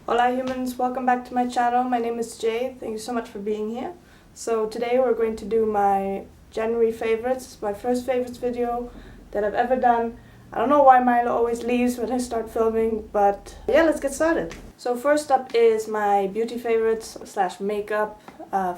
Hola humans, welcome back to my channel. My name is Jay. Thank you so much for being here. So today we're going to do my January favorites. It's my first favorites video that I've ever done. I don't know why Milo always leaves when I start filming, but yeah, let's get started. So first up is my beauty favorites / makeup,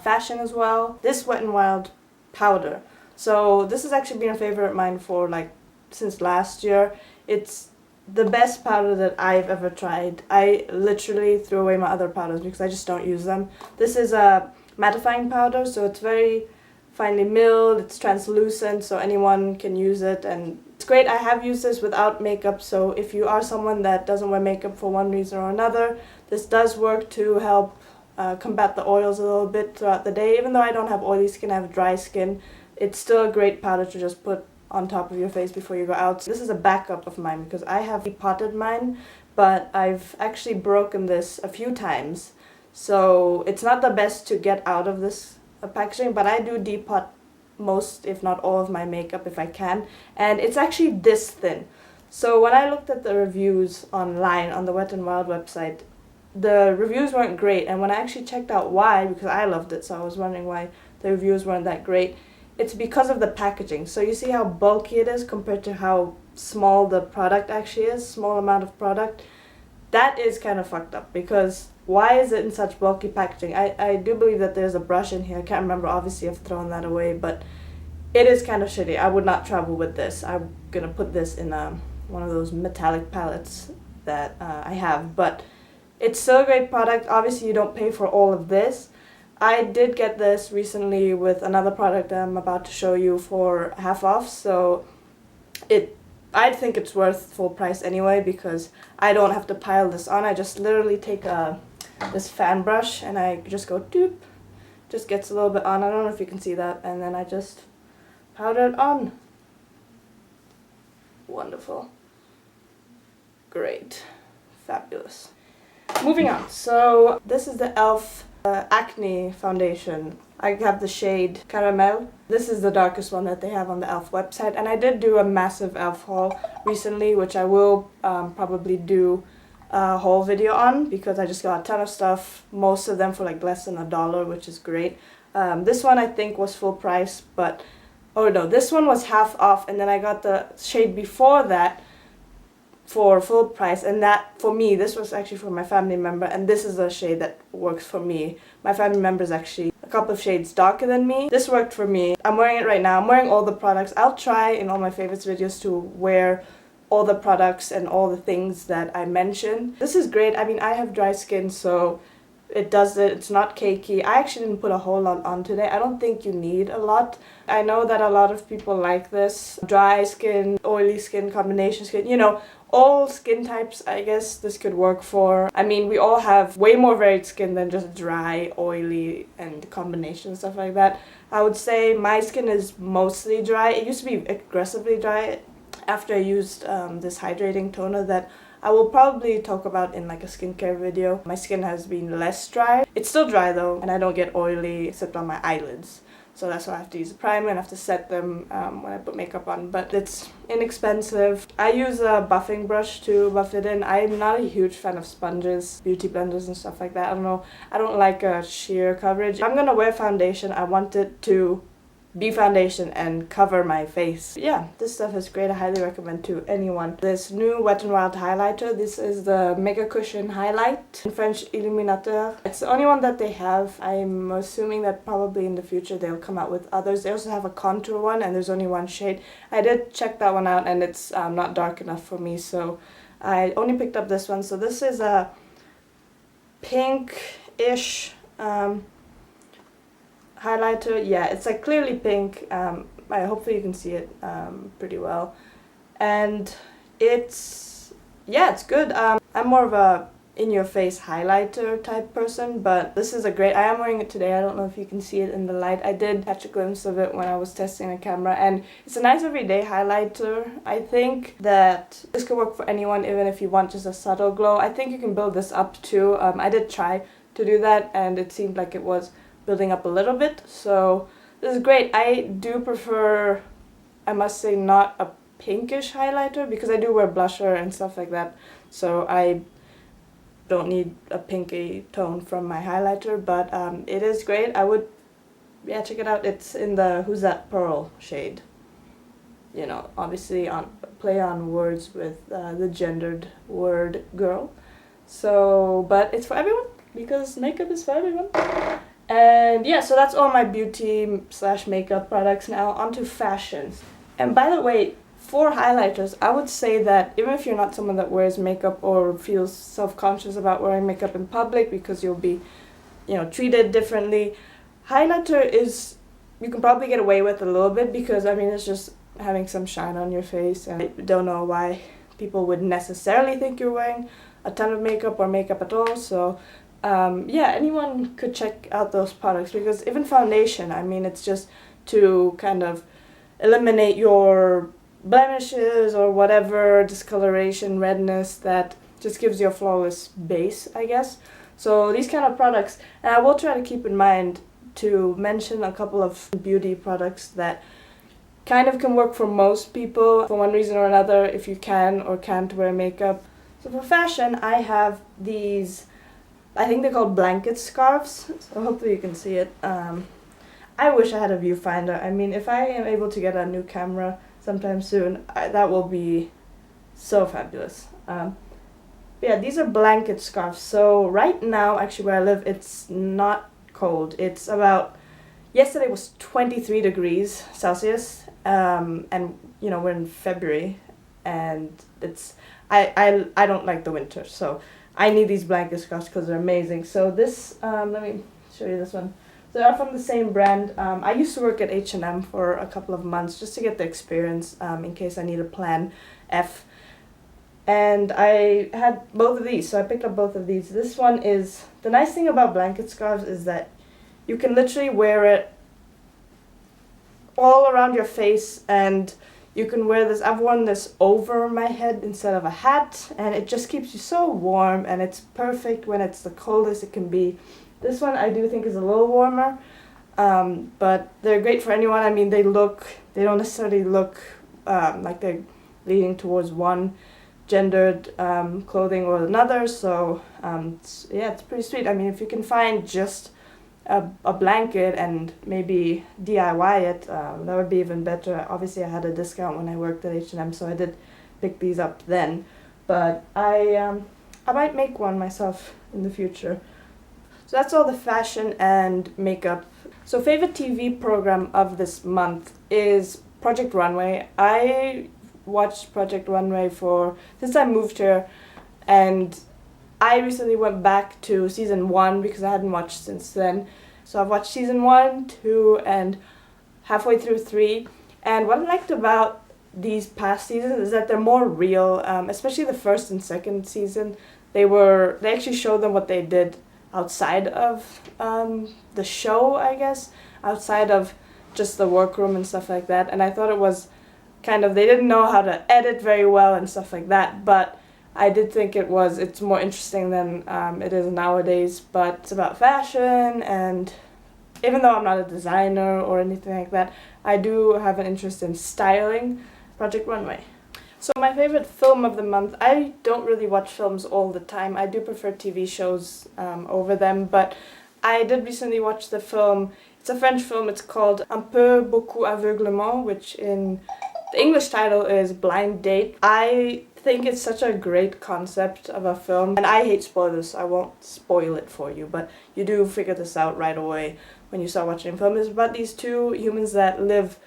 fashion as well. This Wet n Wild powder. So this has actually been a favorite of mine for since last year. It's the best powder that I've ever tried. I literally threw away my other powders because I just don't use them. This is a mattifying powder, so it's very finely milled, it's translucent, so anyone can use it, and it's great. I have used this without makeup, so if you are someone that doesn't wear makeup for one reason or another, this does work to help combat the oils a little bit throughout the day. Even though I don't have oily skin, I have dry skin, it's still a great powder to just put on top of your face before you go out. This is a backup of mine because I have depotted mine, but I've actually broken this a few times, so it's not the best to get out of this packaging, but I do depot most, if not all, of my makeup if I can, and it's actually this thin. So when I looked at the reviews online on the Wet n Wild website, the reviews weren't great, and when I actually checked out why, because I loved it, so I was wondering why the reviews weren't that great. It's because of the packaging. So you see how bulky it is compared to how small the product actually is, small amount of product. That is kind of fucked up, because why is it in such bulky packaging? I do believe that there's a brush in here. I can't remember, obviously I've thrown that away, but it is kind of shitty. I would not travel with this. I'm gonna put this in one of those metallic palettes that I have, but it's still a great product. Obviously you don't pay for all of this. I did get this recently with another product that I'm about to show you for half off, so I think it's worth full price anyway because I don't have to pile this on. I just literally take this fan brush and I just go doop, just gets a little bit on. I don't know if you can see that, and then I just powder it on. Wonderful. Great. Fabulous. Moving on. So this is the e.l.f. Acne foundation. I have the shade Caramel. This is the darkest one that they have on the e.l.f. website, and I did do a massive e.l.f. haul recently, which I will probably do a whole video on because I just got a ton of stuff, most of them for less than $1, which is great. This one I think was full price, but oh no, this one was half off, and then I got the shade before that for full price, and that for me, this was actually for my family member, and this is a shade that works for me. My family member is actually a couple of shades darker than me. This worked for me. I'm wearing it right now. I'm wearing all the products. I'll try in all my favorites videos to wear all the products and all the things that I mentioned. This is great. I mean, I have dry skin, so it does it. It's not cakey. I actually didn't put a whole lot on today. I don't think you need a lot. I know that a lot of people like this. Dry skin, oily skin, combination skin, you know, all skin types, I guess this could work for. I mean, we all have way more varied skin than just dry, oily, and combination stuff like that. I would say my skin is mostly dry. It used to be aggressively dry after I used this hydrating toner that I will probably talk about in a skincare video. My skin has been less dry. It's still dry though, and I don't get oily except on my eyelids. So that's why I have to use a primer and I have to set them when I put makeup on. But it's inexpensive. I use a buffing brush to buff it in. I'm not a huge fan of sponges, beauty blenders and stuff like that. I don't know. I don't like a sheer coverage. If I'm gonna wear foundation, I want it to be foundation and cover my face. Yeah, this stuff is great. I highly recommend to anyone. This new Wet n Wild highlighter. This is the MegaCushion highlight, in French Illuminateur. It's the only one that they have. I'm assuming that probably in the future they'll come out with others. They also have a contour one, and there's only one shade. I did check that one out, and it's not dark enough for me, so I only picked up this one. So this is a pink-ish highlighter. Yeah, it's clearly pink. Hopefully you can see it pretty well, and it's good. I'm more of a in-your-face highlighter type person, but this is a great. I am wearing it today. I don't know if you can see it in the light. I did catch a glimpse of it when I was testing the camera, and it's a nice everyday highlighter. I think that this could work for anyone, even if you want just a subtle glow. I think you can build this up too. I did try to do that, and it seemed like it was building up a little bit, so this is great. I do prefer, I must say, not a pinkish highlighter because I do wear blusher and stuff like that, so I don't need a pinky tone from my highlighter, but it is great. I would, yeah, check it out. It's in the Who's That Pearl shade. You know, obviously play on words with the gendered word girl. So, but it's for everyone because makeup is for everyone. And yeah, so that's all my beauty / makeup products. Now onto fashion. And by the way, for highlighters, I would say that even if you're not someone that wears makeup or feels self-conscious about wearing makeup in public because you'll be, you know, treated differently, highlighter is, you can probably get away with a little bit because, I mean, it's just having some shine on your face, and I don't know why people would necessarily think you're wearing a ton of makeup or makeup at all. So yeah, anyone could check out those products, because even foundation, I mean, it's just to kind of eliminate your blemishes or whatever discoloration, redness, that just gives you a flawless base, I guess. So these kind of products, and I will try to keep in mind to mention a couple of beauty products that kind of can work for most people for one reason or another if you can or can't wear makeup. So for fashion, I have these, I think they're called blanket scarves, so hopefully you can see it. I wish I had a viewfinder. I mean, if I am able to get a new camera sometime soon, that will be so fabulous. Yeah, these are blanket scarves. So right now, actually where I live, it's not cold. It's about, yesterday was 23 degrees Celsius, and you know, we're in February, and it's, I don't like the winter, so I need these blanket scarves because they're amazing. So this, let me show you this one. So they're from the same brand. I used to work at H&M for a couple of months just to get the experience in case I need a plan F. And I had both of these, so I picked up both of these. This one is, the nice thing about blanket scarves is that you can literally wear it all around your face, and you can wear this, I've worn this over my head instead of a hat, and it just keeps you so warm, and it's perfect when it's the coldest it can be. This one I do think is a little warmer, but they're great for anyone. I mean, they don't necessarily look like they're leaning towards one gendered clothing or another, so yeah, it's pretty sweet. I mean, if you can find just a blanket and maybe DIY it, that would be even better. Obviously I had a discount when I worked at H&M, so I did pick these up then, but I might make one myself in the future. So that's all the fashion and makeup. So favorite TV program of this month is Project Runway. I watched Project Runway since I moved here, and I recently went back to season 1 because I hadn't watched since then. So I've watched season 1, 2, and halfway through 3. And what I liked about these past seasons is that they're more real, especially the first and second season. They actually showed them what they did outside of the show, I guess, outside of just the workroom and stuff like that. And I thought it was kind of, they didn't know how to edit very well and stuff like that, but I did think it's more interesting than it is nowadays. But it's about fashion, and even though I'm not a designer or anything like that, I do have an interest in styling. Project Runway. So my favorite film of the month, I don't really watch films all the time. I do prefer TV shows over them, but I did recently watch the film. It's a French film. It's called Un peu beaucoup aveuglement, which in the English title is Blind Date. I think it's such a great concept of a film, and I hate spoilers, so I won't spoil it for you, but you do figure this out right away when you start watching a film. It's about these two humans that live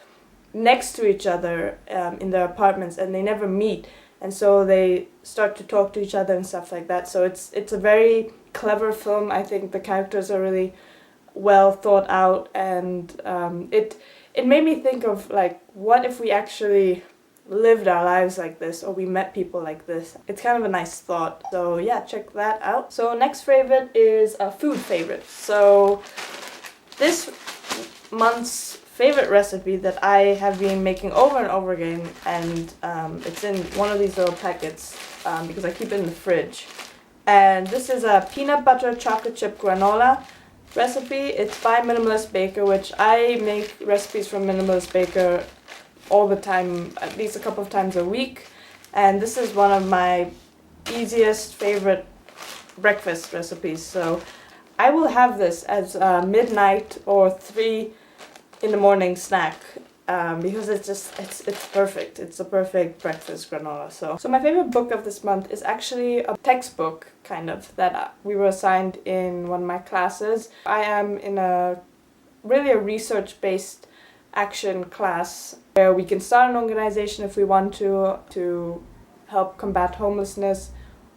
next to each other in their apartments, and they never meet, and so they start to talk to each other and stuff like that. So it's a very clever film. I think the characters are really well thought out, and it made me think of, like, what if we actually lived our lives like this, or we met people like this. It's kind of a nice thought. So yeah, check that out. So next favorite is a food favorite. So this month's favorite recipe that I have been making over and over again, and it's in one of these little packets because I keep it in the fridge. And this is a peanut butter chocolate chip granola recipe. It's by Minimalist Baker, which I make recipes from Minimalist Baker all the time, at least a couple of times a week. And this is one of my easiest favorite breakfast recipes. So I will have this as a midnight or 3 in the morning snack. Because it's perfect. It's a perfect breakfast granola. So my favorite book of this month is actually a textbook, kind of, that we were assigned in one of my classes. I am in a research-based action class where we can start an organization if we want to help combat homelessness,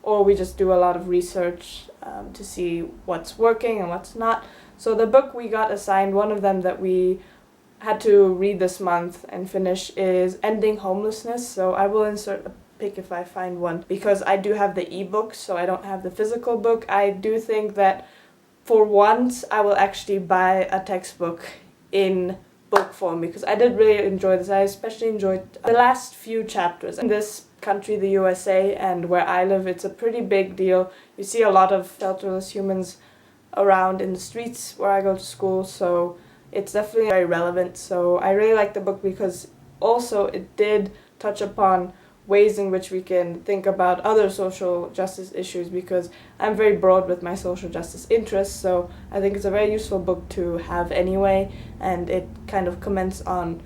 or we just do a lot of research to see what's working and what's not. So the book we got assigned, one of them that we had to read this month and finish, is Ending Homelessness. So I will insert a pic if I find one, because I do have the ebook, so I don't have the physical book. I do think that for once I will actually buy a textbook in book form, because I did really enjoy this. I especially enjoyed the last few chapters. In this country, the USA, and where I live, it's a pretty big deal. You see a lot of shelterless humans around in the streets where I go to school, so it's definitely very relevant. So I really like the book because also it did touch upon ways in which we can think about other social justice issues, because I'm very broad with my social justice interests, so I think it's a very useful book to have anyway, and it kind of comments on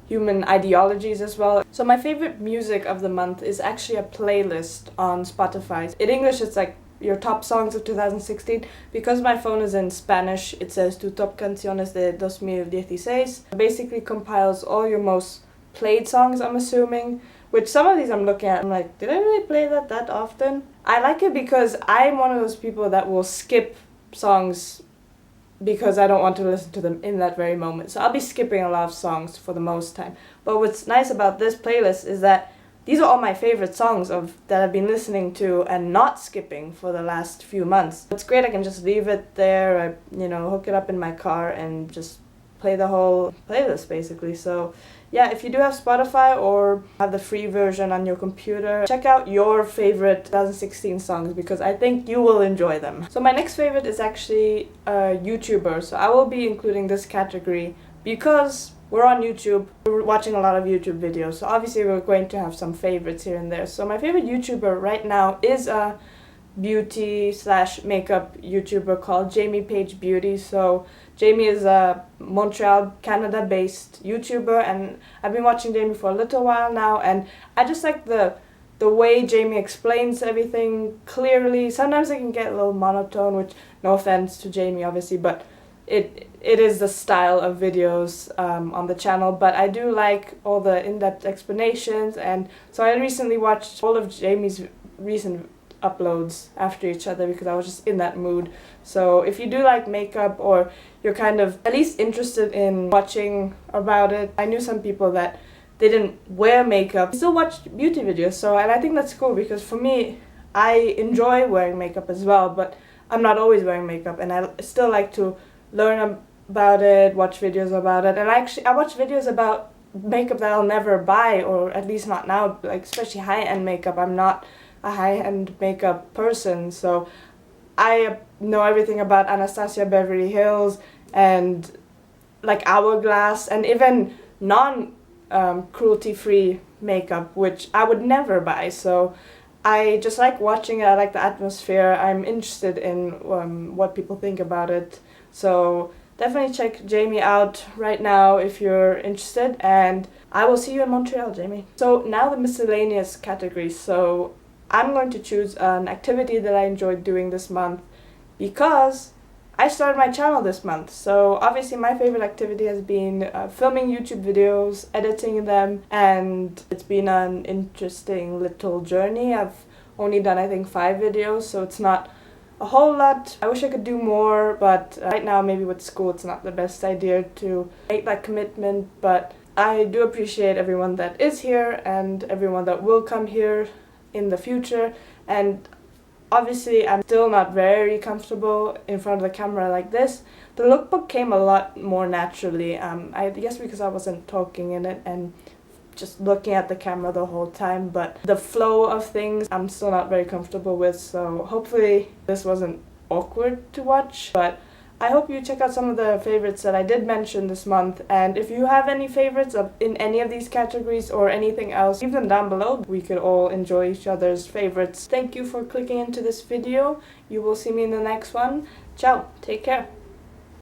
human ideologies as well. So my favorite music of the month is actually a playlist on Spotify. In English it's like your top songs of 2016. Because my phone is in Spanish, it says tu top canciones de 2016. It basically compiles all your most played songs, I'm assuming, which some of these I'm looking at, I'm like, did I really play that often? I like it because I'm one of those people that will skip songs because I don't want to listen to them in that very moment. So I'll be skipping a lot of songs for the most time. But what's nice about this playlist is that these are all my favorite songs that I've been listening to and not skipping for the last few months. It's great, I can just leave it there, hook it up in my car and just play the whole playlist basically. So yeah, if you do have Spotify or have the free version on your computer, check out your favorite 2016 songs, because I think you will enjoy them. So my next favorite is actually a YouTuber. So I will be including this category because we're on YouTube, we're watching a lot of YouTube videos, so obviously we're going to have some favorites here and there. So my favorite YouTuber right now is a beauty/makeup YouTuber called JamiePaigeBeauty. So Jamie is a Montreal, Canada-based YouTuber, and I've been watching Jamie for a little while now, and I just like the way Jamie explains everything clearly. Sometimes it can get a little monotone, which, no offense to Jamie obviously, but it is the style of videos on the channel, but I do like all the in-depth explanations. And so I recently watched all of Jamie's recent uploads after each other because I was just in that mood. So if you do like makeup, or you're kind of at least interested in watching about it, I knew some people that they didn't wear makeup, still watch beauty videos, and I think that's cool, because for me, I enjoy wearing makeup as well, but I'm not always wearing makeup, and I still like to learn about it, watch videos about it, and I watch videos about makeup that I'll never buy, or at least not now, like especially high-end makeup. I'm not a high-end makeup person, so I know everything about Anastasia Beverly Hills and like Hourglass, and even cruelty-free makeup, which I would never buy. So I just like watching it. I like the atmosphere. I'm interested in what people think about it. So definitely check Jamie out right now if you're interested, and I will see you in Montreal, Jamie. So now the miscellaneous category. So I'm going to choose an activity that I enjoyed doing this month because I started my channel this month. So obviously my favorite activity has been filming YouTube videos, editing them, and it's been an interesting little journey. I've only done I think 5 videos, so it's not a whole lot. I wish I could do more, but right now maybe with school it's not the best idea to make that commitment, but I do appreciate everyone that is here and everyone that will come here in the future. And obviously I'm still not very comfortable in front of the camera like this. The lookbook came a lot more naturally, I guess because I wasn't talking in it and just looking at the camera the whole time, but the flow of things I'm still not very comfortable with, so hopefully this wasn't awkward to watch. But I hope you check out some of the favorites that I did mention this month, and if you have any favorites in any of these categories or anything else, leave them down below. We could all enjoy each other's favorites. Thank you for clicking into this video. You will see me in the next one. Ciao, take care.